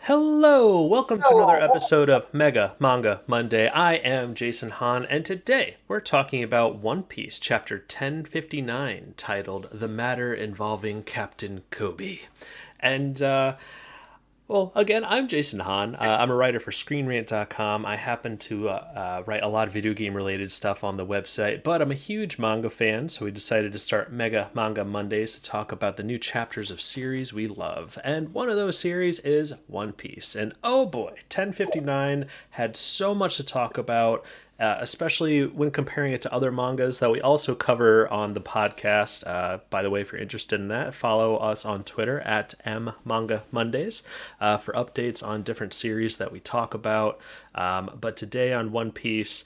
Hello, welcome to another episode of Manga Monday. I am Jason Hahn, and today we're talking about One Piece, chapter 1059, titled The Matter Involving Captain Coby. And again, I'm Jason Hahn. I'm a writer for ScreenRant.com. I happen to write a lot of video game related stuff on the website, but I'm a huge manga fan, so we decided to start Manga Mondays to talk about the new chapters of series we love. And one of those series is One Piece. And oh boy, 1059 had so much to talk about. Especially when comparing it to other mangas that we also cover on the podcast. By the way, if you're interested in that, follow us on Twitter at Manga Mondays for updates on different series that we talk about. But today on One Piece,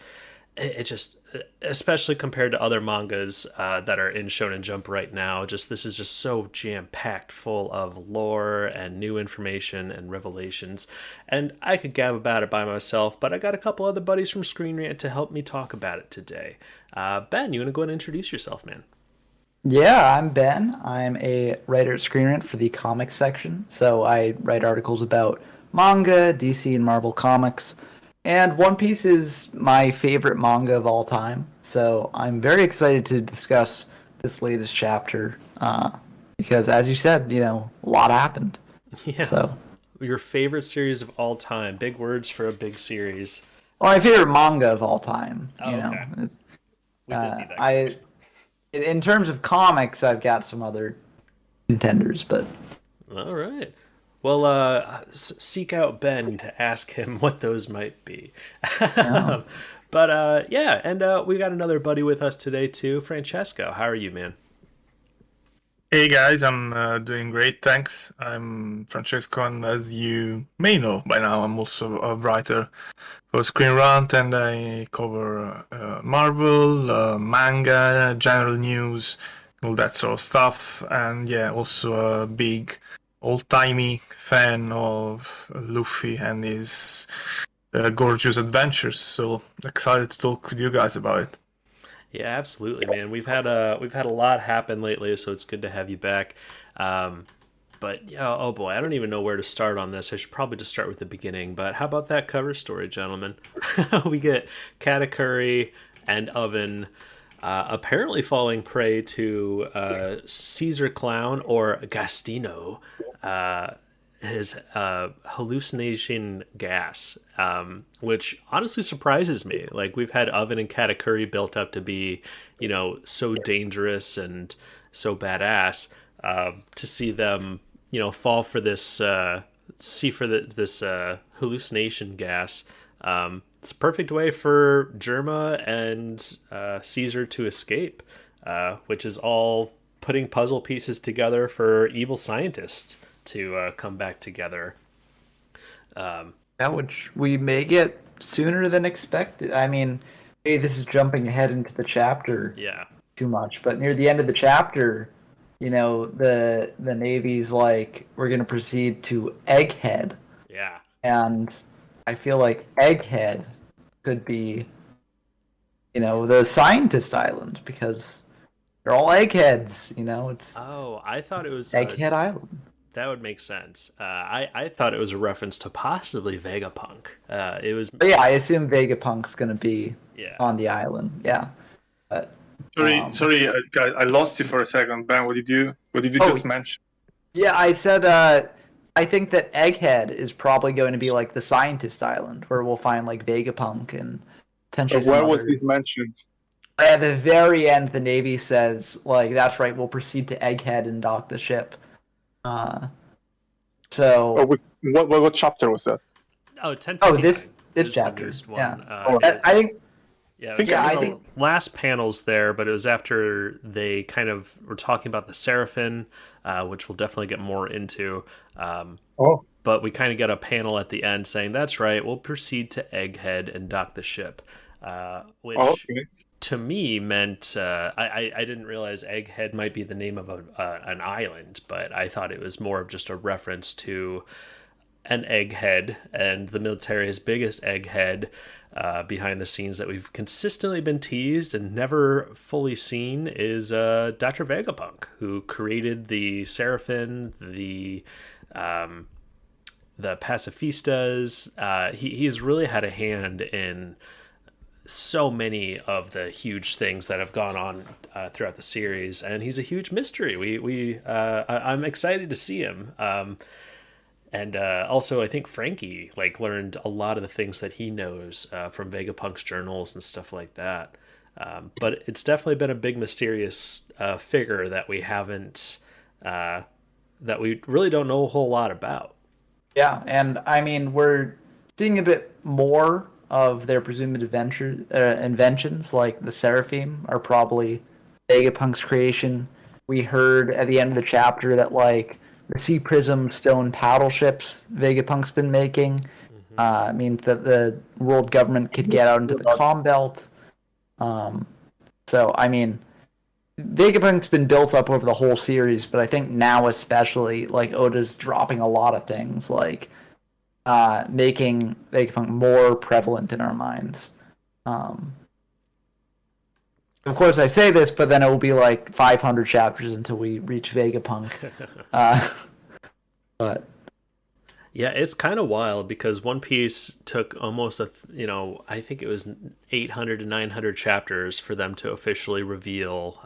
it just, especially compared to other mangas that are in Shonen Jump right now, this is just so jam packed full of lore and new information and revelations. And I could gab about it by myself, but I got a couple other buddies from Screen Rant to help me talk about it today. Ben, you want to go ahead and introduce yourself, man? Yeah, I'm Ben. I'm a writer at Screen Rant for the comics section. So I write articles about manga, DC, and Marvel comics. And One Piece is my favorite manga of all time. So I'm very excited to discuss this latest chapter because, as you said, a lot happened. Yeah. So, Your favorite series of all time. Big words for a big series. well, my favorite manga of all time. Oh, okay. It's, We did need that I correction. in terms of comics, I've got some other contenders, but All right. Well, seek out Ben to ask him what those might be. no. Yeah, and we got another buddy with us today too, Francesco. How are you, man? Hey guys, I'm doing great, thanks. I'm Francesco, and as you may know by now, I'm also a writer for Screen Rant, and I cover Marvel, manga, general news, all that sort of stuff. And yeah, also a big old-timey fan of Luffy and his gorgeous adventures. So excited to talk with you guys about it. Yeah, absolutely, man. We've had a lot happen lately, so it's good to have you back. Um, but yeah, oh boy, I don't even know where to start on this. I should probably just start with the beginning. But how about that cover story, gentlemen? We get Katakuri and Oven apparently falling prey to Caesar Clown or Gastino, uh, his hallucination gas, which honestly surprises me. Like, we've had Oven and Katakuri built up to be, so dangerous and so badass. To see them, fall for this, this hallucination gas. It's a perfect way for Germa and Caesar to escape, which is all putting puzzle pieces together for evil scientists to come back together. Yeah, which we may get sooner than expected. I mean, hey, this is jumping ahead into the chapter Yeah, too much, but near the end of the chapter, the Navy's like, we're gonna proceed to Egghead, yeah. and I feel like Egghead could be, the scientist island because they're all eggheads. It's Oh, I thought it was Egghead Island. that would make sense. I thought it was a reference to possibly Vegapunk. It was, But yeah, I assume Vegapunk's gonna be yeah. on the island. Yeah, but Sorry, guys, I lost you for a second. Ben, what did you oh just mention? yeah, I said I think that Egghead is probably going to be like the scientist island where we'll find like Vegapunk and potentially some Where was other. this mentioned? At the very end, the Navy says like, "That's right, we'll proceed to Egghead and dock the ship." Uh, Oh, so what chapter was that? Oh, ten oh, fifty this nine this is the chapter, newest yeah. one. Oh, I think Yeah, it think was I yeah, one I of missed think the last panels there, but it was after they kind of were talking about the Seraphim, which we'll definitely get more into. Oh, But we kind of get a panel at the end saying, "That's right, we'll proceed to Egghead and dock the ship," which okay. to me meant I didn't realize Egghead might be the name of an island, but I thought it was more of just a reference to an egghead and the military's biggest egghead behind the scenes that we've consistently been teased and never fully seen is Dr. Vegapunk, who created the Seraphim, the the pacifistas. He's really had a hand in so many of the huge things that have gone on throughout the series, and he's a huge mystery. I'm excited to see him. And also, I think Frankie learned a lot of the things that he knows from Vegapunk's journals and stuff like that. But it's definitely been a big mysterious figure that we haven't that we really don't know a whole lot about. Yeah, and I mean, we're seeing a bit more of their presumed inventions, like the Seraphim are probably Vegapunk's creation. We heard at the end of the chapter that the Sea Prism stone paddle ships Vegapunk's been making means that the world government could get out into the Calm Belt. So, I mean, Vegapunk's been built up over the whole series, but I think now especially, Oda's dropping a lot of things, making Vegapunk more prevalent in our minds. Of course, I say this, but then it will be 500 chapters until we reach Vegapunk. But yeah, it's kind of wild because One Piece took almost I think it was 800 to 900 chapters for them to officially reveal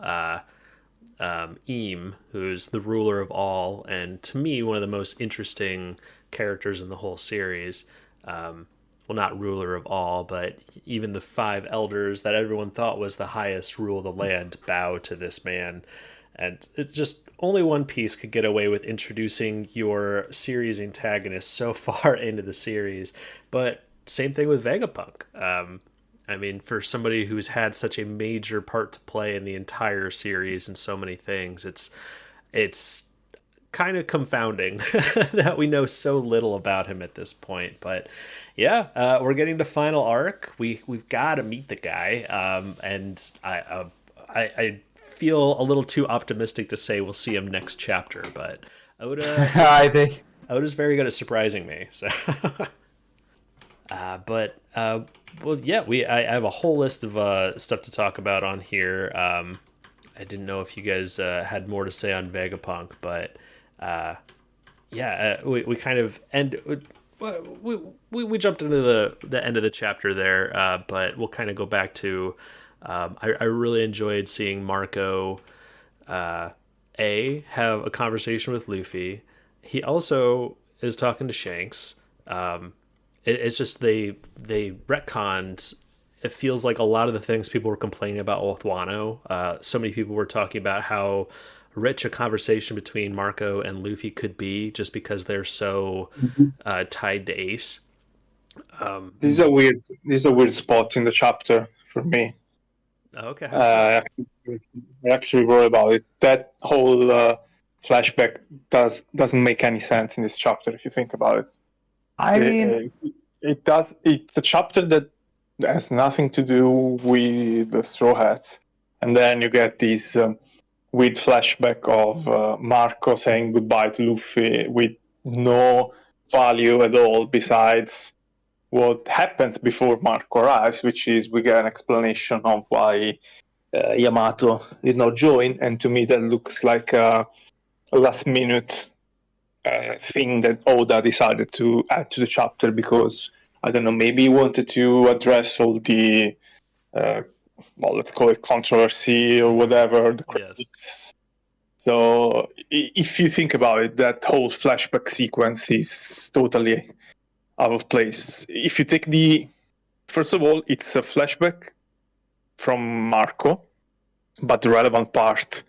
Eam, who's the ruler of all, and to me, one of the most interesting characters in the whole series. Well, not ruler of all, but even the 5 elders that everyone thought was the highest rule of the land bow to this man. And it's just only One Piece could get away with introducing your series antagonist so far into the series. But same thing with Vegapunk. I mean, for somebody who's had such a major part to play in the entire series and so many things, it's kind of confounding that we know so little about him at this point. But yeah, we're getting to final arc. We've got to meet the guy, and I feel a little too optimistic to say we'll see him next chapter, but Oda I think Oda's very good at surprising me. So well, yeah, I have a whole list of stuff to talk about on here. I didn't know if you guys had more to say on Vegapunk, but we kind of we jumped into the end of the chapter there, but we'll kind of go back to I really enjoyed seeing Marco have a conversation with Luffy. He also is talking to Shanks. It's just they retconned. It feels like a lot of the things people were complaining about with Wano. So many people were talking about how rich a conversation between Marco and Luffy could be just because they're so tied to Ace. This is a weird spot in the chapter for me. Okay. I actually worry about it. That whole flashback doesn't make any sense in this chapter if you think about it. I mean, it does. It's a chapter that has nothing to do with the Straw Hats, and then you get this weird flashback of Marco saying goodbye to Luffy with no value at all besides what happens before Marco arrives, which is we get an explanation of why Yamato did not join, and to me that looks like a last-minute thing that Oda decided to add to the chapter because, I don't know, maybe he wanted to address all the, let's call it controversy or whatever, the critics. Yes. So if you think about it, that whole flashback sequence is totally out of place. If you take first of all, it's a flashback from Marco, but the relevant part,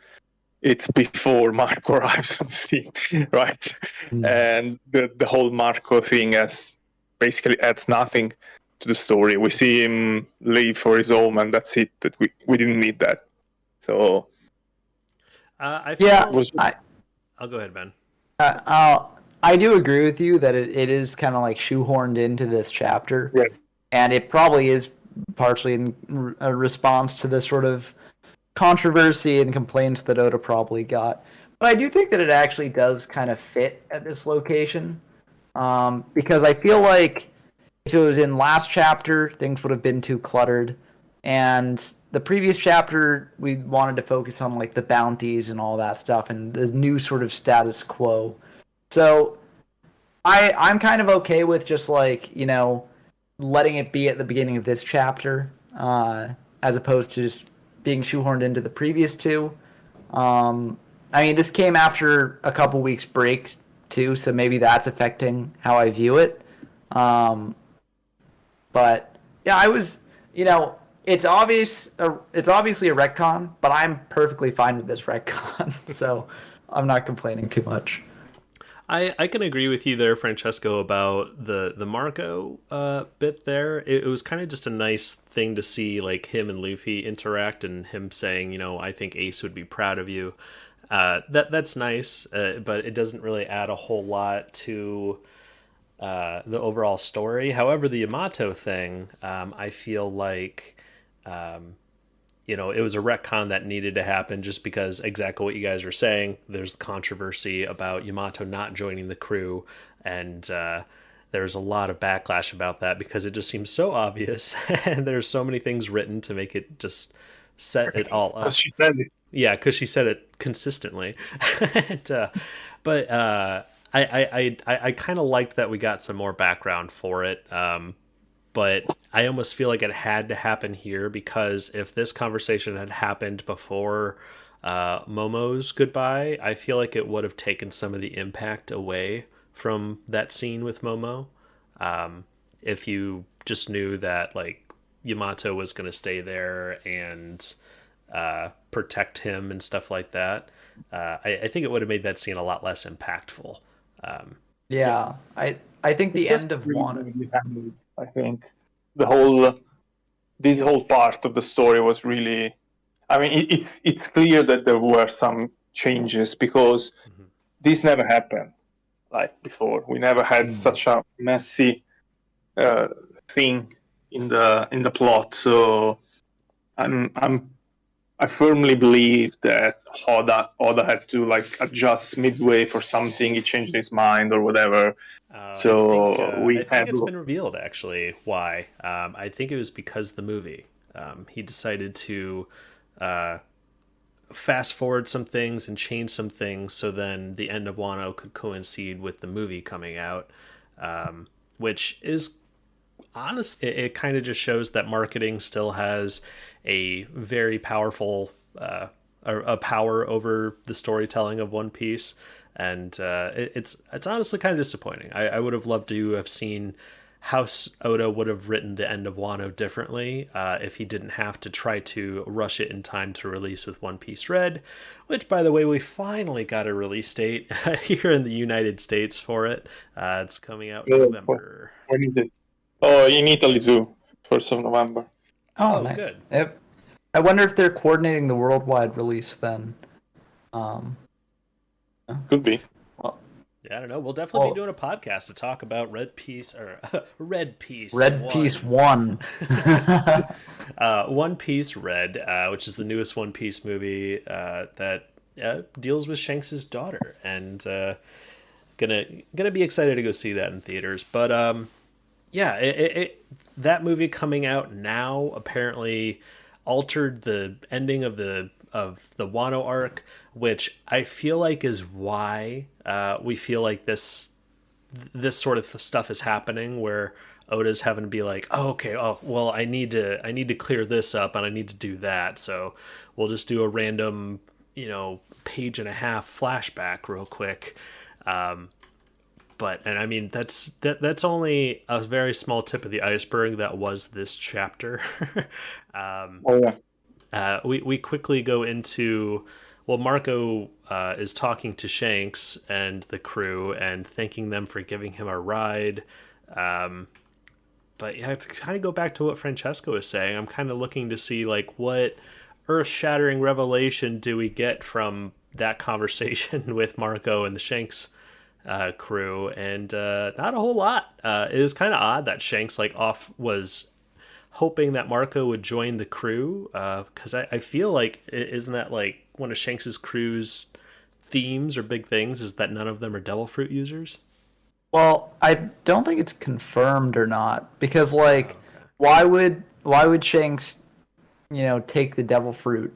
it's before Marco arrives on the scene, right? And the whole Marco thing basically adds nothing to the story. We see him leave for his home, and that's it. That we didn't need that. So I'll go ahead, Ben. I do agree with you that it is kind of shoehorned into this chapter, right. And it probably is partially in a response to the sort of controversy and complaints that Oda probably got. But I do think that it actually does kind of fit at this location, because I feel like if it was in last chapter, things would have been too cluttered, and the previous chapter we wanted to focus on the bounties and all that stuff and the new sort of status quo. So I'm kind of okay with just like, letting it be at the beginning of this chapter, as opposed to just being shoehorned into the previous two. I mean, this came after a couple weeks break too, so maybe that's affecting how I view it. Um, but yeah, I was, it's obviously a retcon, but I'm perfectly fine with this retcon, so I'm not complaining too much. I can agree with you there, Francesco, about the Marco bit there. It was kind of just a nice thing to see, like him and Luffy interact, and him saying, I think Ace would be proud of you. That's nice, but it doesn't really add a whole lot to the overall story. However, the Yamato thing, I feel like it was a retcon that needed to happen just because exactly what you guys were saying. There's the controversy about Yamato not joining the crew, and there's a lot of backlash about that because it just seems so obvious, and there's so many things written to make it just set it all up. Because she said it. Yeah, because she said it consistently. and, but I kind of liked that we got some more background for it. But I almost feel like it had to happen here because if this conversation had happened before Momo's goodbye, I feel like it would have taken some of the impact away from that scene with Momo. If you just knew that like Yamato was going to stay there and protect him and stuff like that, I think it would have made that scene a lot less impactful. Yeah, I think the Just end of really one. badly handled, I think this whole part of the story was really. I mean, it's clear that there were some changes because this never happened like before. We never had such a messy thing in the plot. So I firmly believe that Oda had to like adjust midway for something. He changed his mind or whatever. So I we think had. it's been revealed actually why. I think it was because the movie. He decided to fast forward some things and change some things so then the end of Wano could coincide with the movie coming out, which is honest. It kind of just shows that marketing still has a very powerful a power over the storytelling of One Piece, and it's honestly kind of disappointing. I would have loved to have seen how Oda would have written the end of Wano differently if he didn't have to try to rush it in time to release with One Piece Red, which, by the way, we finally got a release date here in the United States for it. It's coming out in November. When is it? Oh, in Italy too, 1st of November. Oh, Oh, nice. good. Yep. I wonder if they're coordinating the worldwide release then. Um, Could be. well, Yeah, I don't know. We'll definitely Well- be doing a podcast to talk about Red Piece or Red Piece. Red 1. Piece 1. One Piece Red, which is the newest One Piece movie that deals with Shanks' daughter, and gonna be excited to go see that in theaters. But yeah, that movie coming out now apparently altered the ending of the Wano arc, which I feel like is why we feel like this sort of stuff is happening, where Oda's having to be like, oh, okay, oh well, I need to clear this up and I need to do that, so we'll just do a random page and a half flashback real quick. And I mean that's only a very small tip of the iceberg that was this chapter. Oh yeah. We quickly go into, well, Marco is talking to Shanks and the crew and thanking them for giving him a ride. But yeah, to kind of go back to what Francesco was saying, I'm kind of looking to see like what earth-shattering revelation do we get from that conversation with Marco and the Shanks crew, and not a whole lot. It was kind of odd that Shanks was hoping that Marco would join the crew, because I feel like isn't that like one of Shanks's crew's themes or big things is that none of them are devil fruit users? Well, I don't think it's confirmed or not because Okay. why would Shanks, take the devil fruit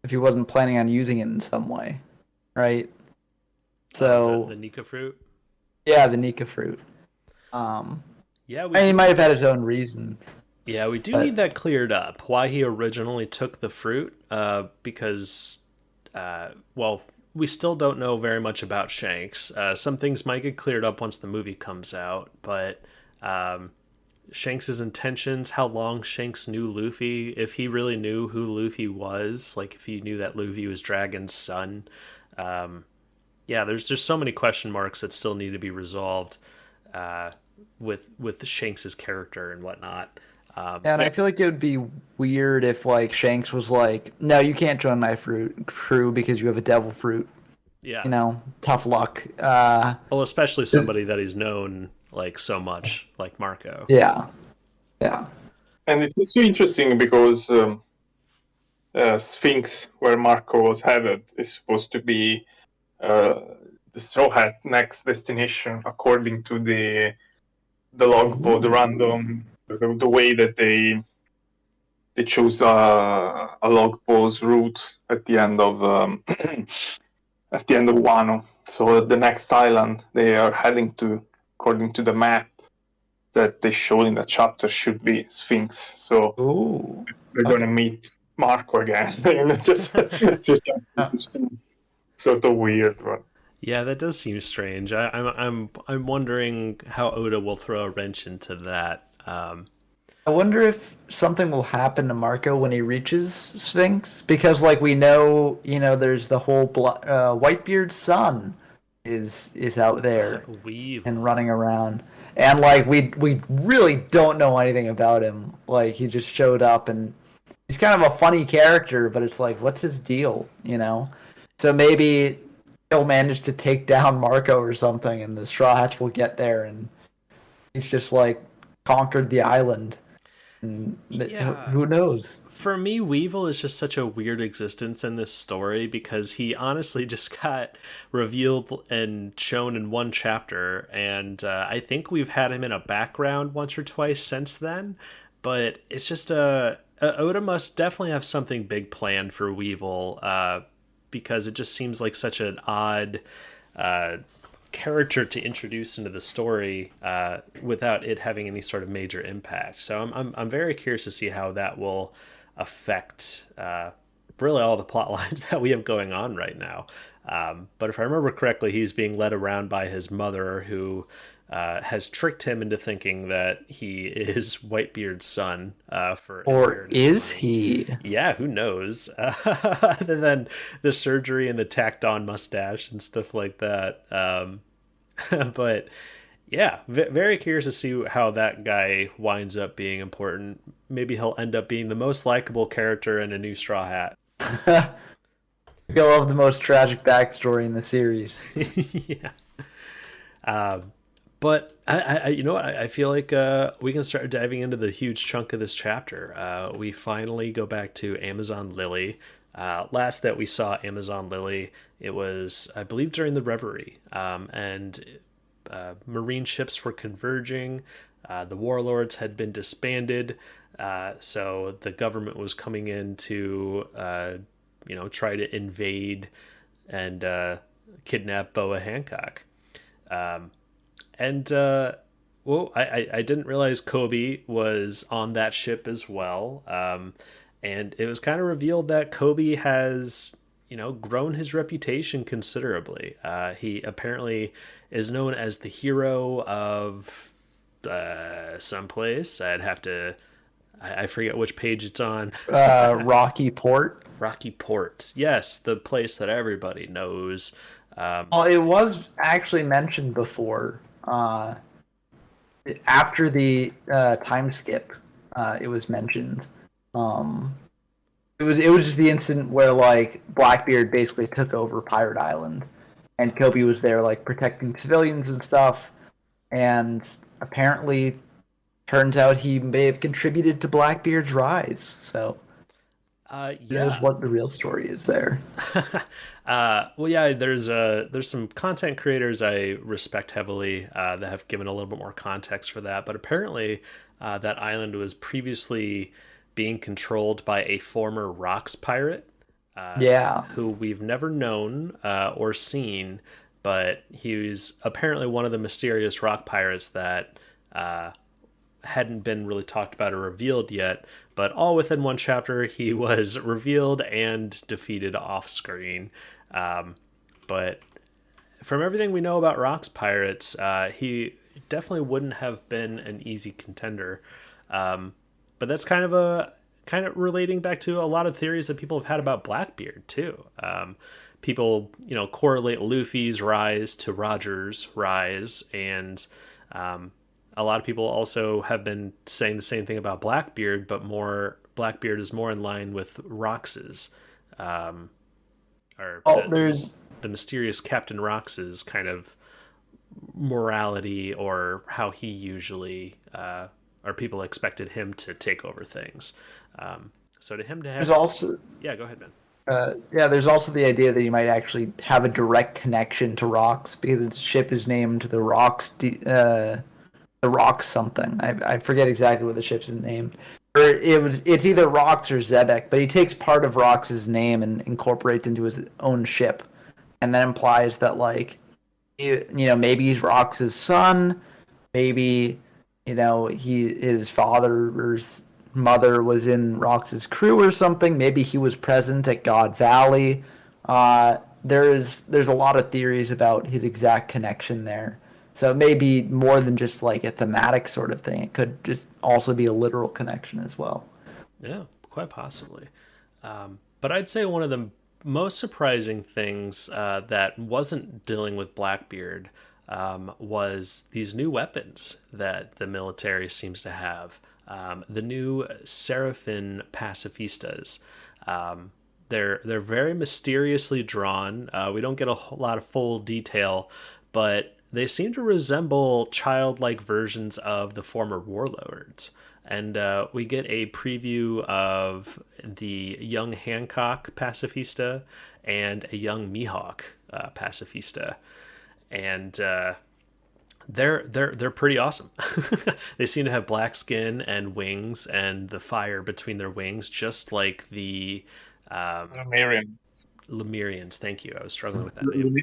if he wasn't planning on using it in some way, right? So The Nika fruit. Yeah, the Nika fruit. Um, Yeah, we I mean, he do. might have had his own reasons, Yeah, we do but need that cleared up. Why he originally took the fruit? Because, well, we still don't know very much about Shanks. Some things might get cleared up once the movie comes out, but um, Shanks's intentions, how long Shanks knew Luffy, if he really knew who Luffy was, like if he knew that Luffy was Dragon's son. Um, yeah, there's just so many question marks that still need to be resolved uh, with Shanks's character and whatnot. and I feel like it would be weird if like Shanks was like, "No, you can't join my fruit crew because you have a devil fruit." Yeah, You know, tough luck. well, especially somebody that he's known like so much, like Marco. Yeah, yeah. And it's also interesting because Sphinx, where Marco was headed, is supposed to be the Straw Hat next destination, according to the logbook, the random, the way that they chose a logbook's route at the end of at the end of Wano. So the next island they are heading to, according to the map that they show in the chapter, should be Sphinx. So Ooh. they're Okay. gonna meet Marco again. just which seems sort of weird, but Yeah, that does seem strange. I'm wondering how Oda will throw a wrench into that. I wonder if something will happen to Marco when he reaches Sphinx, because like we know, there's the whole Whitebeard's son is out there and Weevil. running around, and like we really don't know anything about him. Like he just showed up, and he's kind of a funny character, but it's like, what's his deal, So maybe he'll manage to take down Marco or something, and the Straw Hats will get there, and he's just like conquered the island. And Yeah, who knows? for me, Weevil is just such a weird existence in this story because he honestly just got revealed and shown in one chapter, and I think we've had him in a background once or twice since then. But it's just Oda must definitely have something big planned for Weevil, because it just seems like such an odd uh, character to introduce into the story without it having any sort of major impact. So I'm very curious to see how that will affect really all the plot lines that we have going on right now. But if I remember correctly, he's being led around by his mother, who has tricked him into thinking that he is Whitebeard's son for Or inheritance is money. he? Yeah, who knows? Other than the surgery and the tacked on mustache and stuff like that. But yeah, very curious to see how that guy winds up being important. Maybe he'll end up being the most likable character in a new Straw Hat. You'll have the most tragic backstory in the series. Yeah. But you know what? I feel like we can start diving into the huge chunk of this chapter. We finally go back to Amazon Lily. Last that we saw Amazon Lily, it was, I believe, during the Reverie, and Marine ships were converging. The warlords had been disbanded, so the government was coming in to, try to invade and kidnap Boa Hancock. And well, I didn't realize Kobe was on that ship as well. And it was kind of revealed that Kobe has, grown his reputation considerably. He apparently is known as the hero of someplace. I'd have to, I forget which page it's on. Rocky Port. Rocky Port. Yes, the place that everybody knows. Well, it was actually mentioned before. After the time skip, it was mentioned. It was just the incident where like Blackbeard basically took over Pirate Island, and Kobe was there like protecting civilians and stuff. And apparently, turns out he may have contributed to Blackbeard's rise. So who knows Yeah. what the real story is there. Well, yeah. There's some content creators I respect heavily that have given a little bit more context for that. But apparently, that island was previously being controlled by a former rocks pirate Yeah. who we've never known or seen, but he was apparently one of the mysterious rock pirates that hadn't been really talked about or revealed yet. But all within one chapter, he was revealed and defeated off screen. But from everything we know about Rocks pirates, he definitely wouldn't have been an easy contender. But that's kind of relating back to a lot of theories that people have had about Blackbeard too. People, correlate Luffy's rise to Roger's rise, and a lot of people also have been saying the same thing about Blackbeard, but Blackbeard is more in line with Rox's, There's the mysterious Captain Rox's kind of morality, or how he usually, or people expected him to take over things. So to him to have, there's also yeah, go ahead, Ben. there's also the idea that you might actually have a direct connection to Rocks because the ship is named the Rocks. The Rocks something. I forget exactly what the ship's named. Or it's either Rocks or Zebek, but he takes part of Rocks' name and incorporates into his own ship, and that implies that maybe he's Rocks' son, maybe his father or his mother was in Rocks' crew or something. Maybe he was present at God Valley. There's a lot of theories about his exact connection there. So it may be more than just like a thematic sort of thing. It could just also be a literal connection as well. Yeah, quite possibly. But I'd say one of the most surprising things that wasn't dealing with Blackbeard was these new weapons that the military seems to have. The new Seraphim pacifistas. They're very mysteriously drawn. We don't get a whole lot of full detail, but they seem to resemble childlike versions of the former warlords. And we get a preview of the young Handcock pacifista and a young Mihawk pacifista, and they're pretty awesome. They seem to have black skin and wings, and the fire between their wings, just like the Lemurians. Thank you. I was struggling with that name.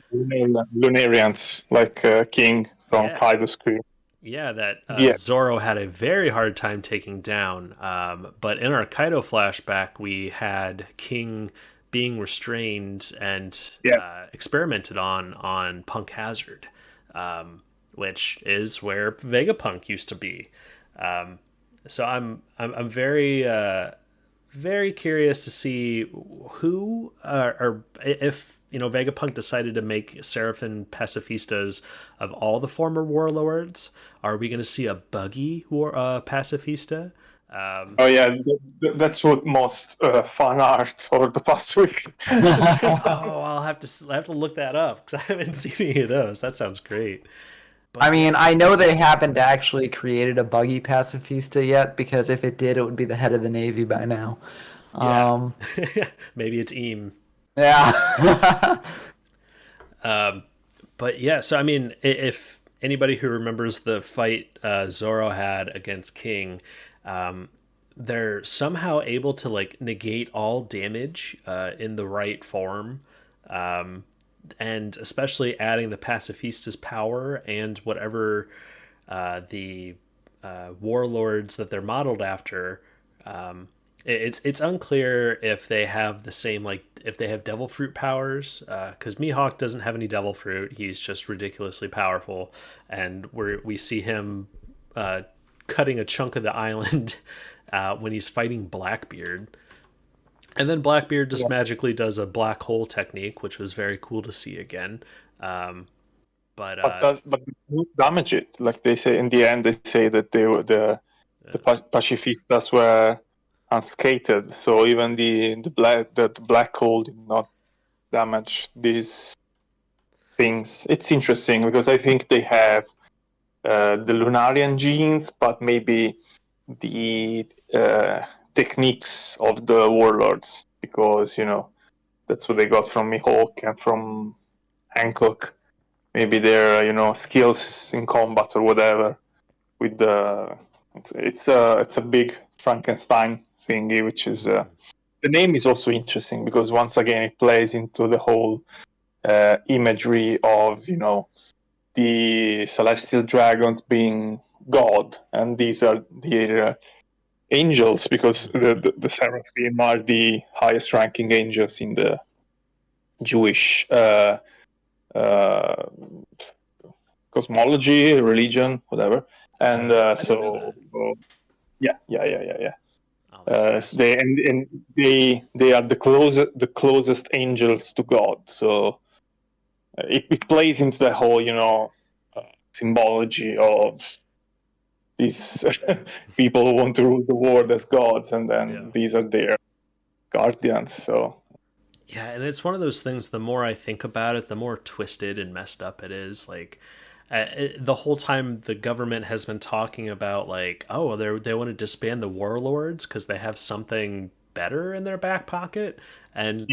Lunarians, like King from Kaido's crew. Yeah, that Zoro had a very hard time taking down. But in our Kaido flashback, we had King being restrained and experimented on Punk Hazard, which is where Vegapunk used to be. So I'm very curious to see who or if Vegapunk decided to make Seraphim pacifistas of all the former warlords. Are we going to see a buggy pacifista? That's what most fan art over the past week. I'll have to look that up because I haven't seen any of those. That sounds great. But I know they haven't actually created a buggy pacifista yet, because if it did, it would be the head of the Navy by now. Yeah. Maybe it's Eam. Yeah. But yeah, so I mean, if anybody who remembers the fight Zoro had against King, they're somehow able to negate all damage in the right form. And especially adding the pacifista's power and whatever the warlords that they're modeled after. It's unclear if they have the same, if they have devil fruit powers, because Mihawk doesn't have any devil fruit. He's just ridiculously powerful, and we see him cutting a chunk of the island when he's fighting Blackbeard. And then Blackbeard just magically does a black hole technique, which was very cool to see again. But damage it. Like they say in the end, they say that the pacifistas were unscathed, so even the black hole did not damage these things. It's interesting because I think they have the Lunarian genes, but maybe the techniques of the warlords, because that's what they got from Mihawk and from Hancock. Maybe their skills in combat or whatever. With it's a big Frankenstein thingy, which is the name is also interesting because once again it plays into the whole imagery of, the celestial dragons being God, and these are the angels, because the seraphim are the highest ranking angels in the Jewish cosmology, religion, whatever. And yeah. Oh, that's nice. They are the closest angels to God. So it plays into the whole symbology of these people who want to rule the world as gods, and then these are their guardians. So yeah, and it's one of those things. The more I think about it, the more twisted and messed up it is. Like the whole time, the government has been talking about like, oh, they want to disband the warlords because they have something better in their back pocket. And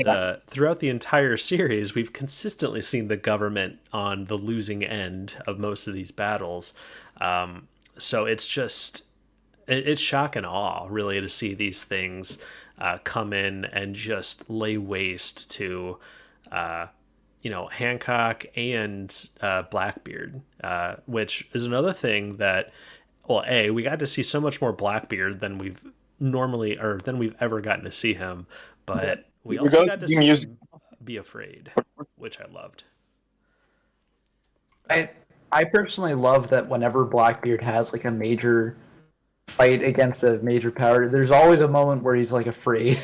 throughout the entire series, we've consistently seen the government on the losing end of most of these battles. So it's just it's shock and awe, really, to see these things come in and just lay waste to Handcock and Blackbeard, which is another thing that, well, we got to see so much more Blackbeard than we've ever gotten to see him, but we also got to see him be afraid, which I loved. I personally love that whenever Blackbeard has like a major fight against a major power, there's always a moment where he's like afraid.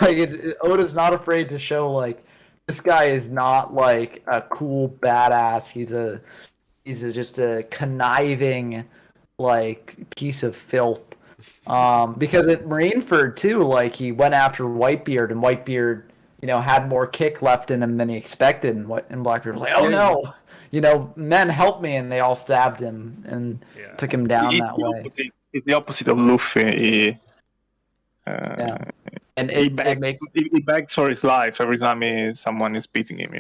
Like Oda's not afraid to show like this guy is not like a cool badass. He's just a conniving like piece of filth. Because at Marineford too, like he went after Whitebeard, and Whitebeard, had more kick left in him than he expected, and Blackbeard was like, "Oh no, men help me," and they all stabbed him and took him down that way. It's the opposite of Luffy. And he begs for his life every time someone is beating him,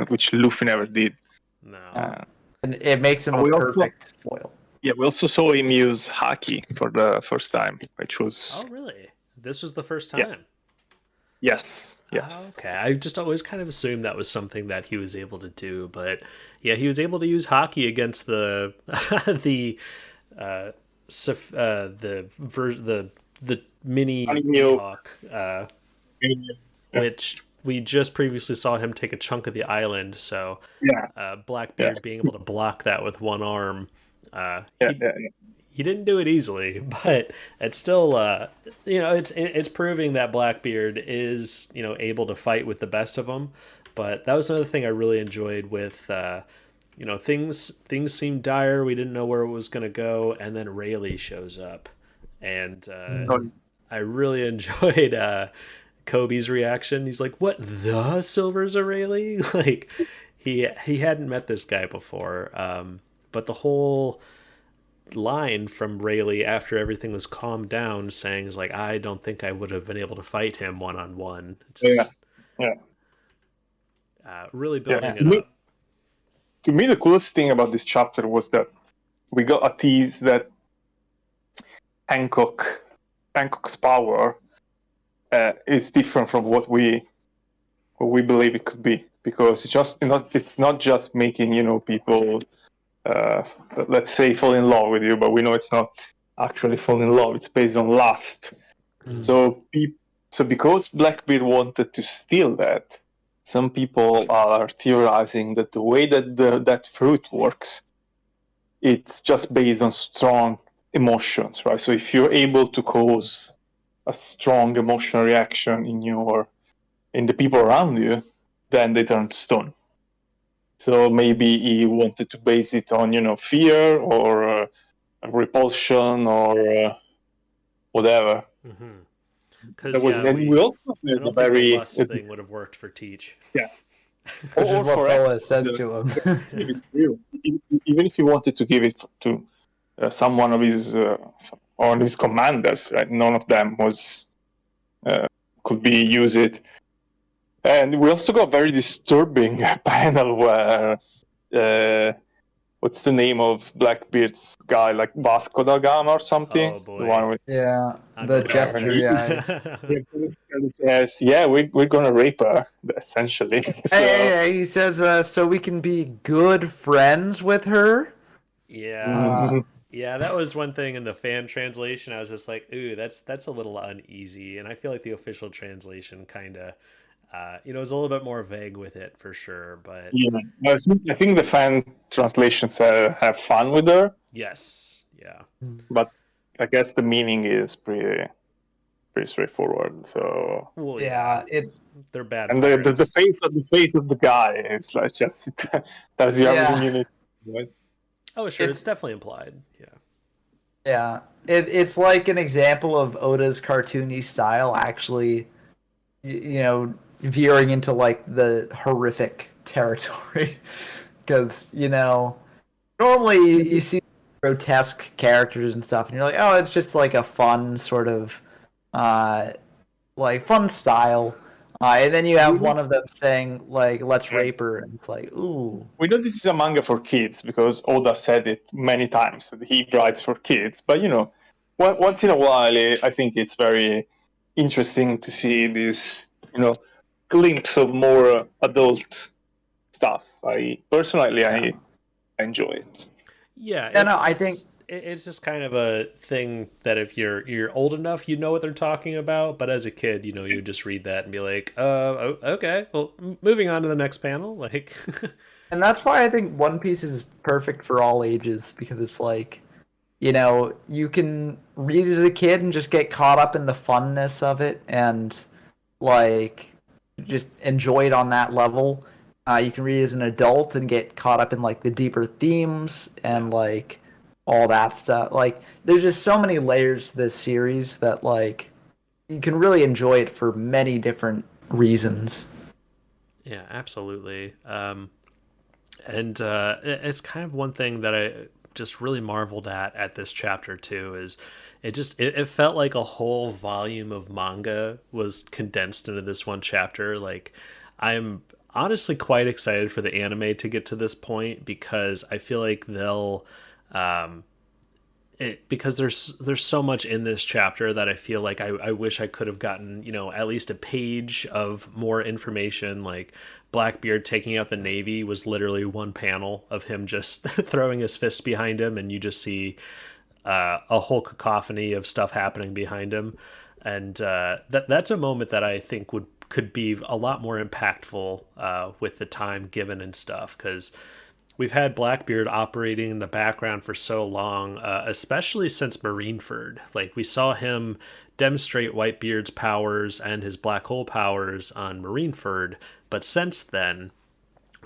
which Luffy never did. No. And it makes him a perfect foil. Yeah, we also saw him use Haki for the first time, which was... Oh, really? This was the first time? Yeah. Yes. Oh, okay. I just always kind of assumed that was something that he was able to do, but yeah, he was able to use Haki against the mini Hawk, which we just previously saw him take a chunk of the island. So Blackbeard being able to block that with one arm, he didn't do it easily, but it's still it's proving that Blackbeard is able to fight with the best of them. But that was another thing I really enjoyed with things seemed dire. We didn't know where it was going to go, and then Rayleigh shows up, and I really enjoyed Kobe's reaction. He's like, "What, the Silver's a Rayleigh?" Like he hadn't met this guy before, but the whole line from Rayleigh after everything was calmed down, saying is like, "I don't think I would have been able to fight him one-on-one." Really building it up. To me, the coolest thing about this chapter was that we got a tease that Hancock's power is different from what we believe it could be, because it's not just making people let's say fall in love with you, but we know it's not actually fall in love. It's based on lust. So because Blackbeard wanted to steal that, some people are theorizing that the way that that fruit works, it's just based on strong emotions, right? So if you're able to cause a strong emotional reaction in the people around you, then they turn to stone. So maybe he wanted to base it on fear or repulsion or whatever. Because we also I don't think the lust thing would have worked for Teach. Yeah. Or what Boa says to him. It's real. Even if he wanted to give it to someone of his commanders, right? None of them could use it. And we also got a very disturbing panel where what's the name of Blackbeard's guy, like Vasco da Gama or something? Oh boy. The one with Yeah, I'm the not- gesture guy. he basically says, "Yeah, we're gonna rape her," essentially. So, He says, so we can be good friends with her. Yeah. Yeah, that was one thing in the fan translation. I was just like, ooh, that's a little uneasy. And I feel like the official translation kind of, is a little bit more vague with it for sure. But yeah, I think the fan translations have fun with her, yes, yeah, but I guess the meaning is pretty straightforward. So, well, Yeah, they're bad and pirates. the face of the guy is like just tells you everything you need. Right? Oh, sure, it's- it's definitely implied. Yeah, yeah. It's like an example of Oda's cartoony style actually, veering into like the horrific territory. Because, normally you see grotesque characters and stuff, and you're like, oh, it's just like a fun sort of, like fun style. And then you have one of them saying like, "Let's rape her," and it's like, ooh. We know this is a manga for kids because Oda said it many times that he writes for kids. But once in a while, I think it's very interesting to see this, glimpse of more adult stuff. I enjoy it. yeah. I think it's just kind of a thing that if you're old enough, you know what they're talking about. But as a kid, you just read that and be like, okay, well, moving on to the next panel, like. And that's why I think One Piece is perfect for all ages, because it's like, you can read it as a kid and just get caught up in the funness of it and like just enjoy it on that level. You can read it as an adult and get caught up in like the deeper themes and like all that stuff. Like there's just so many layers to this series that like you can really enjoy it for many different reasons. Yeah, absolutely. And it's kind of one thing that I just really marveled at this chapter too is it felt like a whole volume of manga was condensed into this one chapter. Like I'm honestly quite excited for the anime to get to this point because I feel like they'll because there's so much in this chapter that I feel like I wish I could have gotten, at least a page of more information. Like Blackbeard taking out the Navy was literally one panel of him just throwing his fist behind him, and you just see a whole cacophony of stuff happening behind him. And that's a moment that I think could be a lot more impactful with the time given and stuff, because we've had Blackbeard operating in the background for so long, especially since Marineford. Like we saw him demonstrate Whitebeard's powers and his black hole powers on Marineford, but since then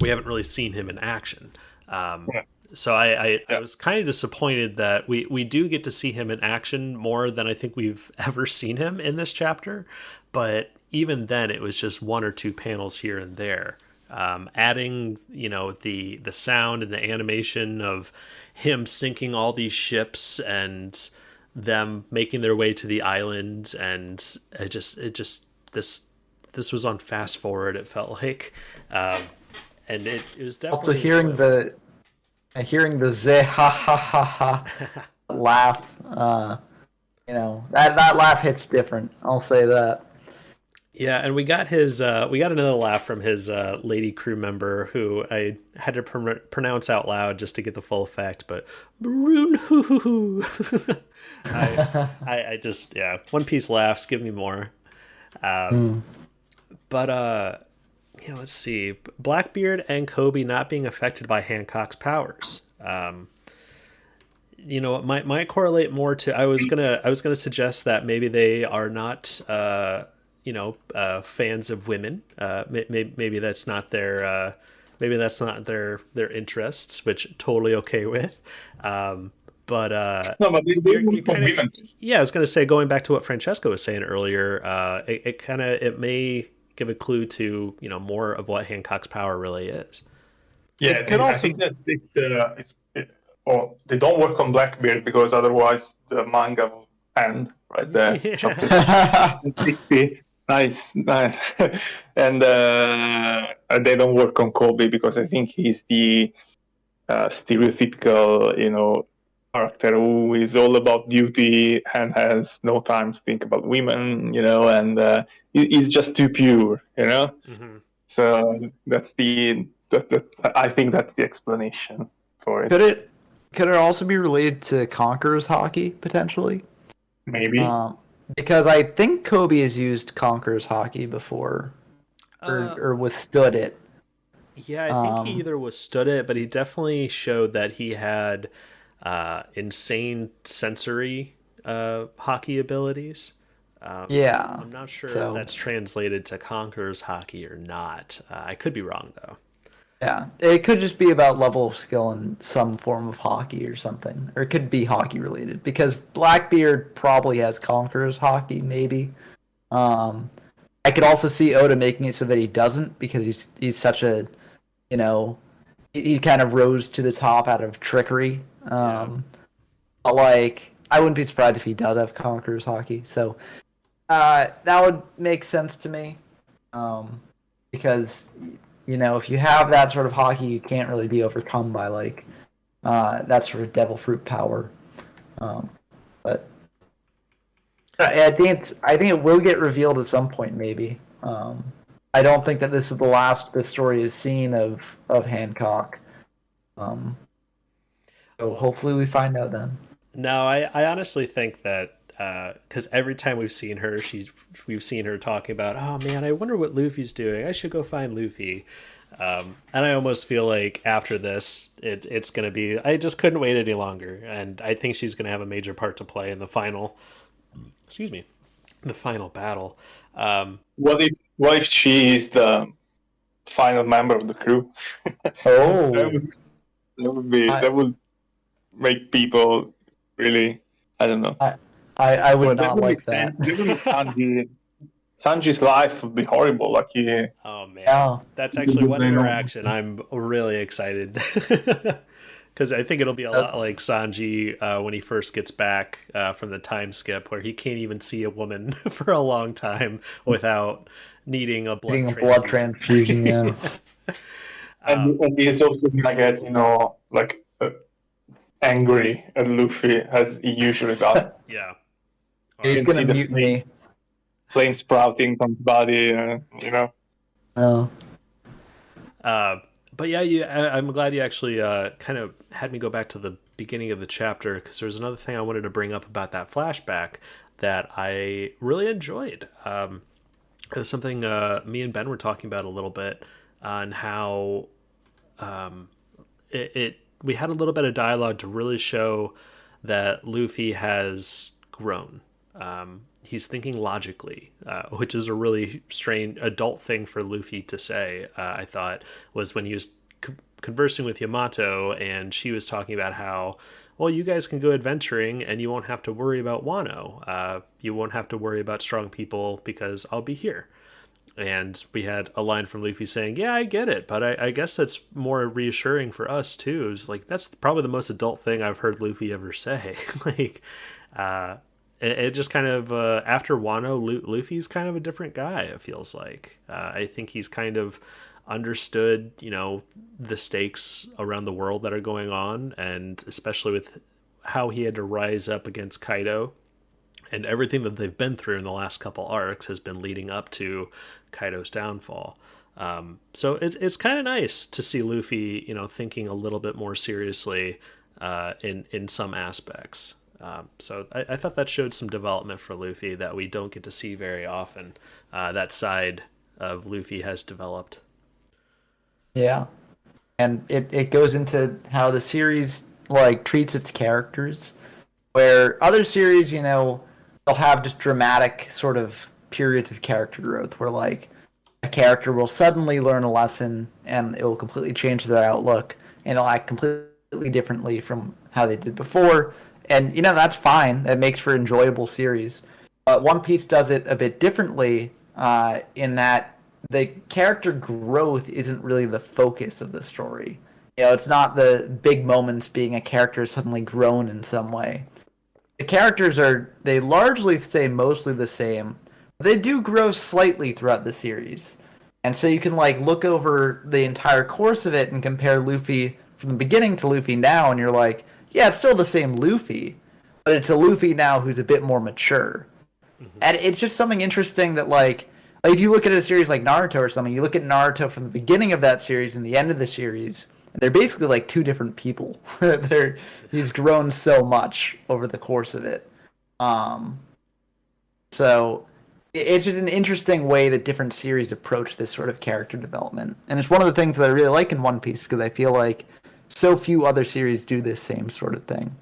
we haven't really seen him in action. So I was kind of disappointed that we do get to see him in action more than I think we've ever seen him in this chapter. But even then, it was just one or two panels here and there. Adding, the sound and the animation of him sinking all these ships and them making their way to the island, and this was on fast forward. It felt like, and it was definitely Also hearing the zeh ha ha ha ha laugh, that laugh hits different. I'll say that. Yeah, and we got another laugh from his lady crew member who I had to pronounce out loud just to get the full effect. But maroon hoo hoo hoo. I just One Piece laughs. Give me more. But let's see. Blackbeard and Coby not being affected by Hancock's powers. Might correlate more to. I was gonna suggest that maybe they are not. Fans of women. Maybe that's not their interests, which totally okay with. No, but they work on women. Yeah, I was going to say, going back to what Francesco was saying earlier, it may give a clue to more of what Hancock's power really is. Yeah, I think that they don't work on Blackbeard because otherwise the manga will end right there. Yeah. 60. Nice. And they don't work on Coby because I think he's the stereotypical, character who is all about duty and has no time to think about women, and he's just too pure, Hmm. So that's I think that's the explanation for it. Could it also be related to Conqueror's hockey potentially? Maybe. Because I think Kobe has used Conqueror's hockey before, or withstood it. Yeah, I think he Um, either withstood it, but he definitely showed that he had insane sensory hockey abilities. yeah. I'm not sure if So that's translated to Conqueror's hockey or not. I could be wrong though. yeah, it could just be about level of skill in some form of hockey or something, or it could be hockey related because Blackbeard probably has Conqueror's hockey, maybe. Um, I could also see Oda making it so that he doesn't because he's such a, you know, he kind of rose to the top out of trickery. Yeah. But like, I wouldn't be surprised if he does have Conqueror's hockey. So that would make sense to me, because if you have that sort of hockey, you can't really be overcome by like that sort of devil fruit power. But I think it will get revealed at some point, maybe. I don't think that this is the last the story is seen of Hancock. Um, so Well, hopefully we find out then. no, I honestly think that because every time we've seen her talking about, oh man, I wonder what Luffy's doing. I should go find Luffy. And I almost feel like after this, it's gonna be. I just couldn't wait any longer, and I think she's gonna have a major part to play in the final. Excuse me, the final battle. What if she is the final member of the crew? that Oh, would I that would make people really, I don't know. I I would Well, that not would make like that. sense. That would make Sanji's life would be horrible. Like he Oh man, Yeah, that's actually would one say no. interaction I'm really excited because I think it'll be a that, lot like Sanji when he first gets back from the time skip, where he can't even see a woman for a long time without needing a blood getting a blood transfusion. transfusion. Yeah, And he's also gonna get, like angry at Luffy as he usually does. Yeah. he's You can Honestly. see gonna the mutiny. flame sprouting from his body, Oh, Uh, but yeah, I'm glad you actually kind of had me go back to the beginning of the chapter because there's another thing I wanted to bring up about that flashback that I really enjoyed. It was something me and Ben were talking about a little bit on how it we had a little bit of dialogue to really show that Luffy has grown. He's thinking logically, which is a really strange adult thing for Luffy to say. I thought was when he was conversing with Yamato, and she was talking about how, well, you guys can go adventuring, and you won't have to worry about Wano. You won't have to worry about strong people because I'll be here. And we had a line from Luffy saying, "Yeah, I get it, but I guess that's more reassuring for us too." It's like that's probably the most adult thing I've heard Luffy ever say. like, uh, it just kind of after Wano, Luffy's kind of a different guy. It feels like I think he's kind of understood, the stakes around the world that are going on, and especially with how he had to rise up against Kaido and everything that they've been through in the last couple arcs has been leading up to Kaido's downfall. So it's kind of nice to see Luffy, thinking a little bit more seriously in some aspects. So I thought that showed some development for Luffy that we don't get to see very often. That side of Luffy has developed. yeah, and it goes into how the series like treats its characters, where other series, they'll have just dramatic sort of periods of character growth, where like a character will suddenly learn a lesson and it will completely change their outlook and it'll act completely differently from how they did before. And that's fine. That makes for enjoyable series. But One Piece does it a bit differently, in that the character growth isn't really the focus of the story. It's not the big moments being a character suddenly grown in some way. The characters they largely stay mostly the same. They do grow slightly throughout the series. And so you can like look over the entire course of it and compare Luffy from the beginning to Luffy now, and you're like, yeah, it's still the same Luffy, but it's a Luffy now who's a bit more mature. And it's just something interesting that, like if you look at a series like Naruto or something, you look at Naruto from the beginning of that series and the end of the series, and they're basically like two different people. He's grown so much over the course of it. So it's just an interesting way that different series approach this sort of character development. And it's one of the things that I really like in One Piece, because I feel like so few other series do this same sort of thing.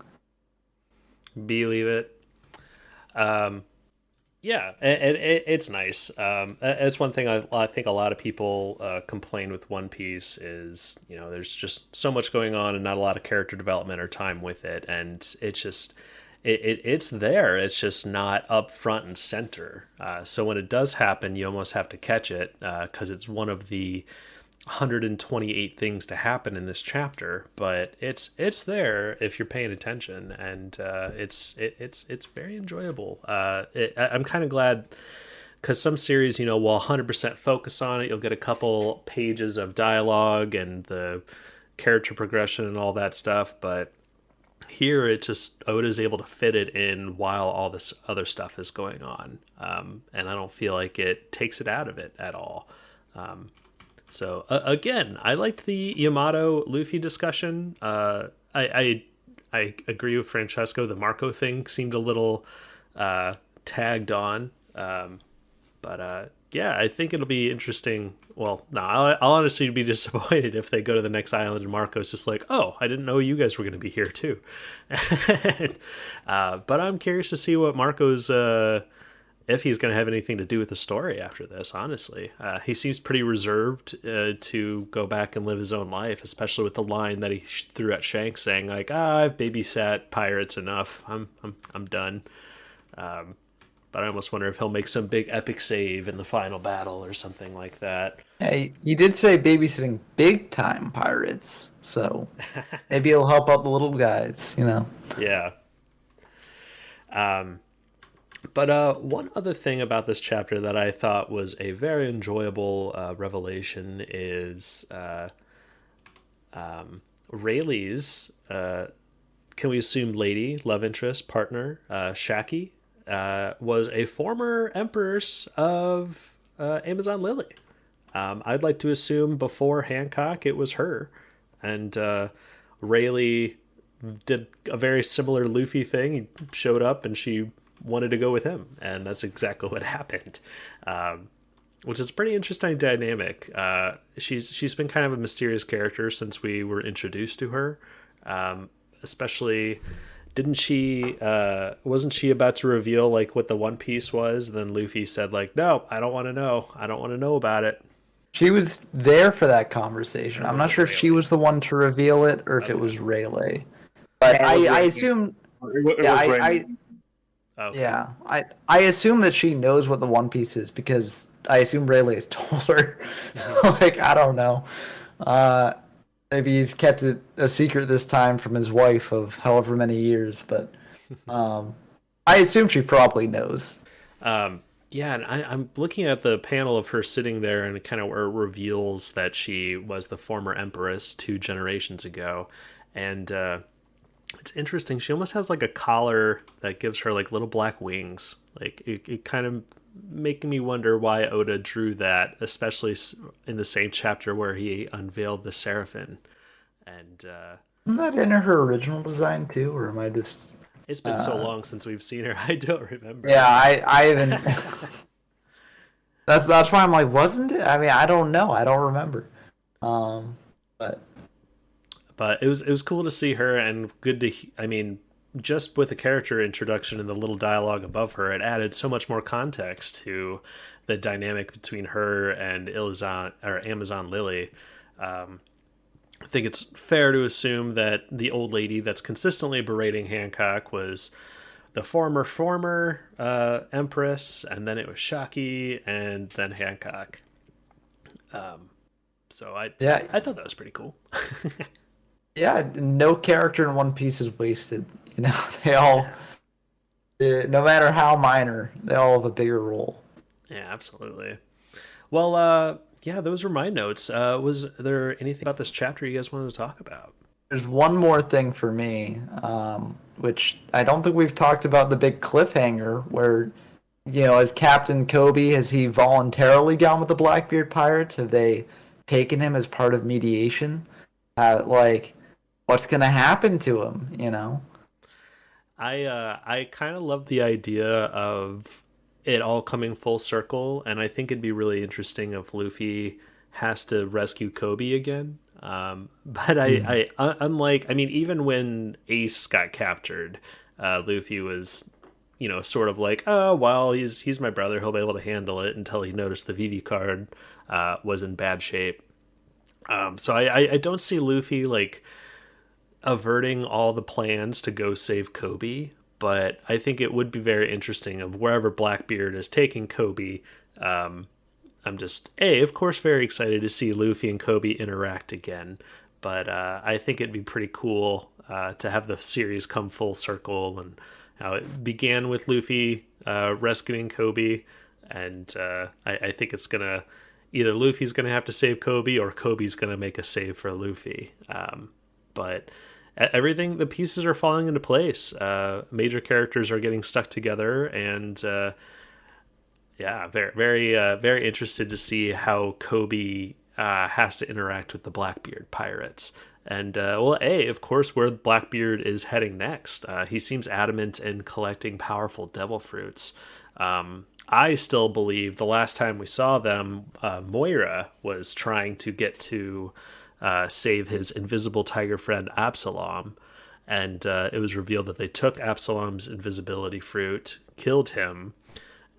Believe it. Yeah, it's nice. It's one thing I think a lot of people complain with One Piece is, there's just so much going on and not a lot of character development or time with it, and it's just it's there. It's just not up front and center. So when it does happen, you almost have to catch it because it's one of the 128 things to happen in this chapter, but it's there if you're paying attention, and it's very enjoyable. I'm kind of glad, because some series, will 100% focus on it. You'll get a couple pages of dialogue and the character progression and all that stuff, but here it just Oda's able to fit it in while all this other stuff is going on, and I don't feel like it takes it out of it at all. So again, I liked the Yamato Luffy discussion. I agree with Francesco. The Marco thing seemed a little tagged on, but yeah, I think it'll be interesting. Well, no, I'll honestly be disappointed if they go to the next island and Marco's just like, oh, I didn't know you guys were going to be here too. But I'm curious to see what Marco's. If he's going to have anything to do with the story after this, honestly. He seems pretty reserved to go back and live his own life, especially with the line that he threw at Shanks saying, like, I've babysat pirates enough. I'm done. But I almost wonder if he'll make some big epic save in the final battle or something like that. Hey, you did say babysitting big-time pirates, so maybe it'll help out the little guys, Yeah. But one other thing about this chapter that I thought was a very enjoyable revelation is Rayleigh's, can we assume lady, love interest, partner, Shaki, was a former empress of Amazon Lily. I'd like to assume before Handcock it was her. And Rayleigh did a very similar Luffy thing. He showed up and she wanted to go with him, and that's exactly what happened, which is a pretty interesting dynamic. She's been kind of a mysterious character since we were introduced to her, especially wasn't she about to reveal like what the One Piece was, and then Luffy said like, no, I don't want to know about it. She was there for that conversation. I'm not sure if she was the one to reveal it or if it was Rayleigh, but I assume Yeah, I assume that she knows what the One Piece is, because I assume Rayleigh has told her. Like, I don't know. Maybe he's kept it a secret this time from his wife of however many years, but I assume she probably knows. Yeah, and I'm looking at the panel of her sitting there, and it kind of reveals that she was the former empress 2 generations ago, and it's interesting. She almost has like a collar that gives her like little black wings. Like it kind of making me wonder why Oda drew that, especially in the same chapter where he unveiled the Seraphim. And isn't that in her original design too, or am I just? It's been so long since we've seen her. I don't remember. Yeah, I haven't. That's why I'm like, wasn't it? I mean, I don't know. I don't remember. But it was cool to see her, and good to, I mean, just with the character introduction and the little dialogue above her, it added so much more context to the dynamic between her and Amazon Lily. I think it's fair to assume that the old lady that's consistently berating Handcock was the former empress, and then it was Shaki, and then Handcock. So I thought that was pretty cool. Yeah, no character in One Piece is wasted. They all, no matter how minor, they all have a bigger role. Yeah, absolutely. Well, yeah, those were my notes. Was there anything about this chapter you guys wanted to talk about? There's one more thing for me, which I don't think we've talked about the big cliffhanger where, as Captain Coby, has he voluntarily gone with the Blackbeard pirates? Have they taken him as part of mediation? Like, what's gonna happen to him? I kind of love the idea of it all coming full circle, and I think it'd be really interesting if Luffy has to rescue Kobe again. But Mm. unlike, I mean, even when Ace got captured, Luffy was, sort of like, oh well, he's my brother, he'll be able to handle it, until he noticed the VV card was in bad shape. So I don't see Luffy like averting all the plans to go save Kobe, but I think it would be very interesting of wherever Blackbeard is taking Kobe. I'm just of course, very excited to see Luffy and Kobe interact again. But I think it'd be pretty cool to have the series come full circle, and how it began with Luffy rescuing Kobe, and I think it's gonna either Luffy's gonna have to save Kobe or Kobe's gonna make a save for Luffy. But everything, the pieces are falling into place. Major characters are getting stuck together, and yeah, very interested to see how Kobe has to interact with the Blackbeard pirates. And well, of course, where Blackbeard is heading next. He seems adamant in collecting powerful devil fruits. I still believe the last time we saw them, Moira was trying to get to save his invisible tiger friend Absalom. And it was revealed that they took Absalom's invisibility fruit, killed him,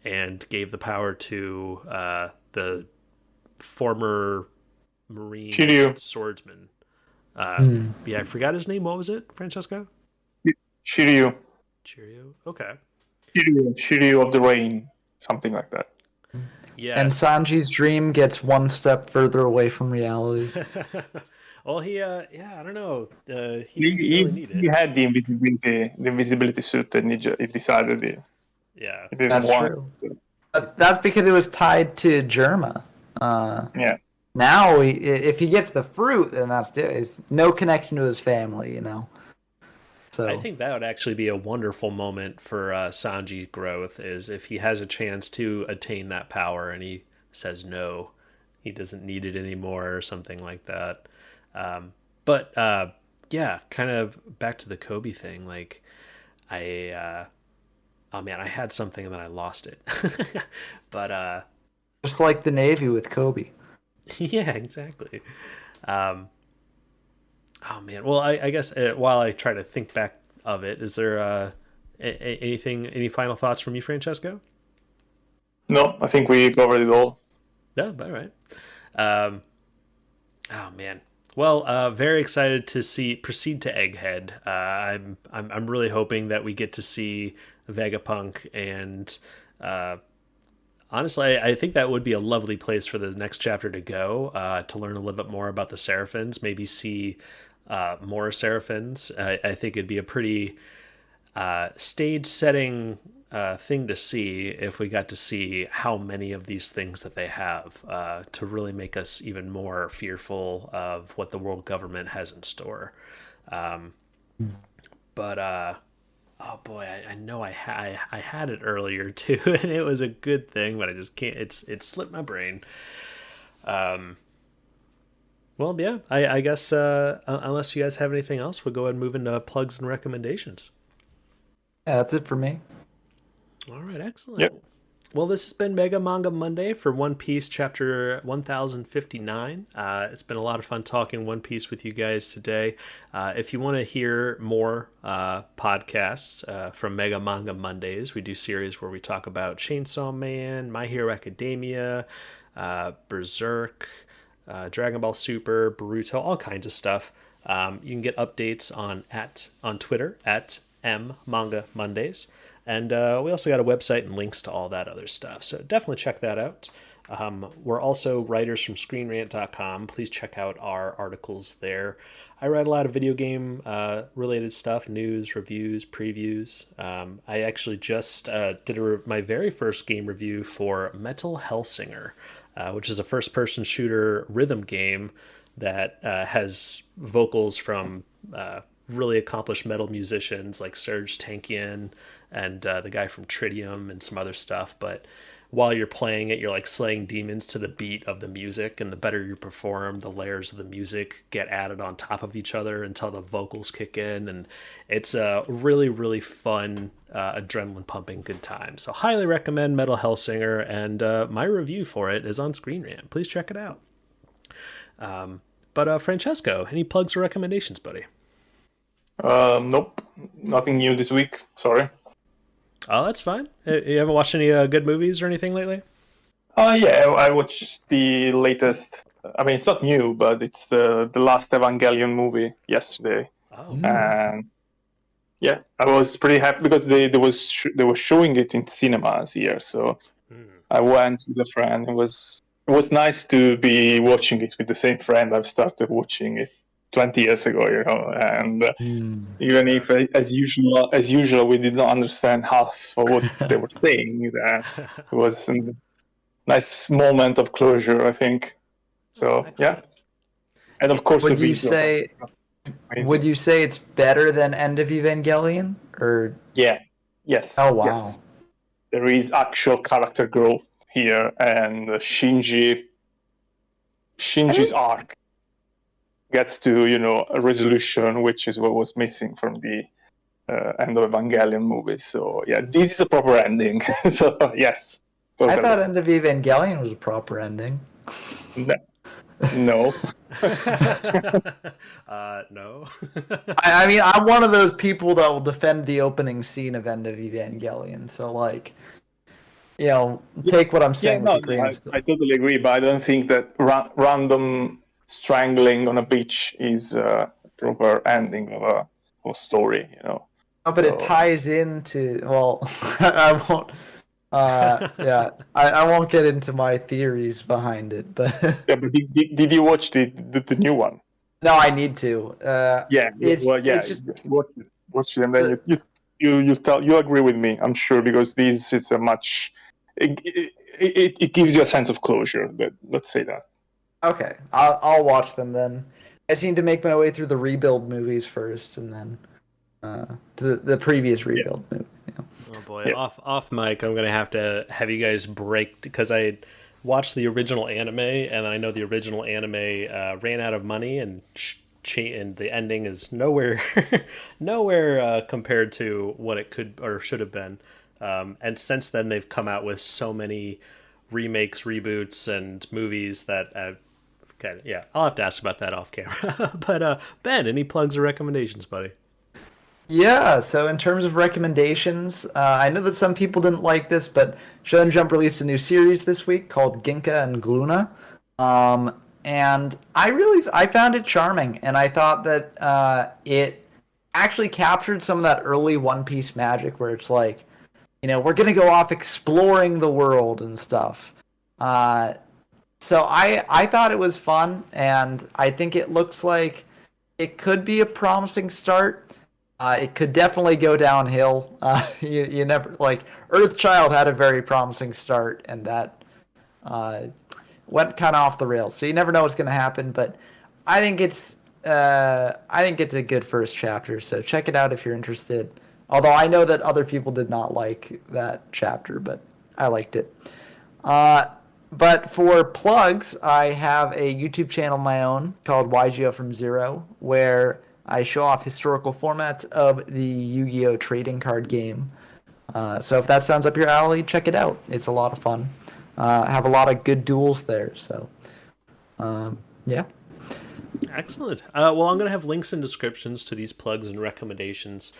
and gave the power to the former Marine Shiryu. swordsman. Mm. Yeah, I forgot his name. What was it, Francesco? Shiryu. Cheerio. Okay. Shiryu of the Rain. Something like that. And Yes. Sanji's dream gets one step further away from reality. Well, yeah, I don't know. He He, didn't really need he it. had the invisibility suit, and he decided Yeah. he didn't That's want true. it. But that's because it was tied to Germa. Uh, Yeah. Now, if he gets the fruit, then it's no connection to his family. I So think that would actually be a wonderful moment for Sanji's growth, is if he has a chance to attain that power and he says no, he doesn't need it anymore or something like that. But yeah, kind of back to the Kobe thing. Like, oh man, I had something and then I lost it. But just like the Navy with Kobe. yeah, exactly. Um, oh man, well, I guess while I try to think back of it, is there any final thoughts from you, Francesco? No, I think we covered it all. No, all right. Um, oh man. Well, very excited to proceed to Egghead. I'm really hoping that we get to see Vegapunk, and honestly, I think that would be a lovely place for the next chapter to go, to learn a little bit more about the Seraphins, maybe see more Seraphins. I think it'd be a pretty stage setting thing to see if we got to see how many of these things that they have, to really make us even more fearful of what the world government has in store. Um, but oh boy, I know I had it earlier too, and it was a good thing, but I just can't. It slipped my brain. Um, well, yeah, I guess unless you guys have anything else, we'll go ahead and move into plugs and recommendations. Yeah, that's it for me. All right, excellent. Yep. Well, this has been Mega Manga Monday for One Piece chapter 1059. It's been a lot of fun talking One Piece with you guys today. If you want to hear more podcasts from Mega Manga Mondays, we do series where we talk about Chainsaw Man, My Hero Academia, Berserk, Dragon Ball Super, Boruto, all kinds of stuff. You can get updates on Twitter at Manga Mondays. And we also got a website and links to all that other stuff. So definitely check that out. We're also writers from ScreenRant.com. Please check out our articles there. I write a lot of video game related stuff, news, reviews, previews. I actually just did my very first game review for Metal Hellsinger, which is a first person shooter rhythm game that has vocals from really accomplished metal musicians like Serge Tankian and the guy from Tritium and some other stuff. But while you're playing it, you're like slaying demons to the beat of the music, and the better you perform, the layers of the music get added on top of each other until the vocals kick in, and it's a really, really fun, adrenaline pumping good time. So highly recommend Metal Hellsinger, and my review for it is on Screen Rant. Please check it out. But Francesco, any plugs or recommendations, buddy? Nope, nothing new this week. Sorry. Oh, that's fine. You haven't watched any good movies or anything lately? Yeah, I watched the latest. I mean, it's not new, but it's the last Evangelion movie yesterday. Oh, And yeah, I was pretty happy because they were showing it in cinemas here. So I went with a friend. It was nice to be watching it with the same friend I've started watching it 20 years ago, and even if, as usual, we did not understand half of what they were saying, it was a nice moment of closure, I think. So, yeah. And of course, Would you say it's better than End of Evangelion? Or Yeah. Yes. Oh, wow. Yes. There is actual character growth here, and Shinji's arc gets to a resolution, which is what was missing from the end of Evangelion movie. So yeah, this is a proper ending. So yes, totally. I thought End of Evangelion was a proper ending. No. No. I mean, I'm one of those people that will defend the opening scene of End of Evangelion. So like, take what I'm saying with a grain of salt. I totally agree, but I don't think that random strangling on a beach is a proper ending of a story, Oh, but it ties into, well, I won't. I won't get into my theories behind it, but yeah. But did you watch the new one? No, I need to. It's just watch it, and then you agree with me, I'm sure, because this is a much. It gives you a sense of closure. Let's say that. Okay, I'll watch them then. I seem to make my way through the Rebuild movies first, and then the previous Rebuild movie. Yeah. Oh boy, off mic, I'm gonna have to have you guys break, because I watched the original anime, and I know the original anime ran out of money, and the ending is nowhere compared to what it could or should have been. And since then, they've come out with so many remakes, reboots, and movies that I'll have to ask about that off camera. But Ben, any plugs or recommendations, buddy? Yeah, so in terms of recommendations, I know that some people didn't like this, but Shonen Jump released a new series this week called Ginka and Gluna. And I found it charming, and I thought that it actually captured some of that early One Piece magic where it's like, we're going to go off exploring the world and stuff. So I thought it was fun, and I think it looks like it could be a promising start. It could definitely go downhill. You never, like, Earthchild had a very promising start, and that went kind of off the rails. So you never know what's going to happen, but I think it's a good first chapter. So check it out if you're interested. Although I know that other people did not like that chapter, but I liked it. But for plugs, I have a YouTube channel of my own called YGO from Zero, where I show off historical formats of the Yu-Gi-Oh! Trading card game. So if that sounds up your alley, check it out. It's a lot of fun. I have a lot of good duels there, so yeah. Excellent. Well, I'm going to have links and descriptions to these plugs and recommendations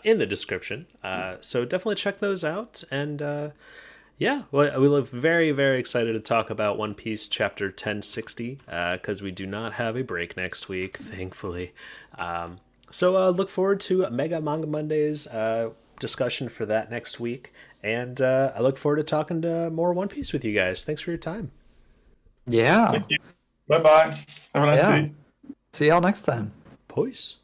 in the description. So definitely check those out. And we look very, very excited to talk about One Piece Chapter 1060 because we do not have a break next week, thankfully. So look forward to Mega Manga Mondays discussion for that next week. And I look forward to talking to more One Piece with you guys. Thanks for your time. Yeah. Bye-bye. Have a nice day. See y'all next time. Peace.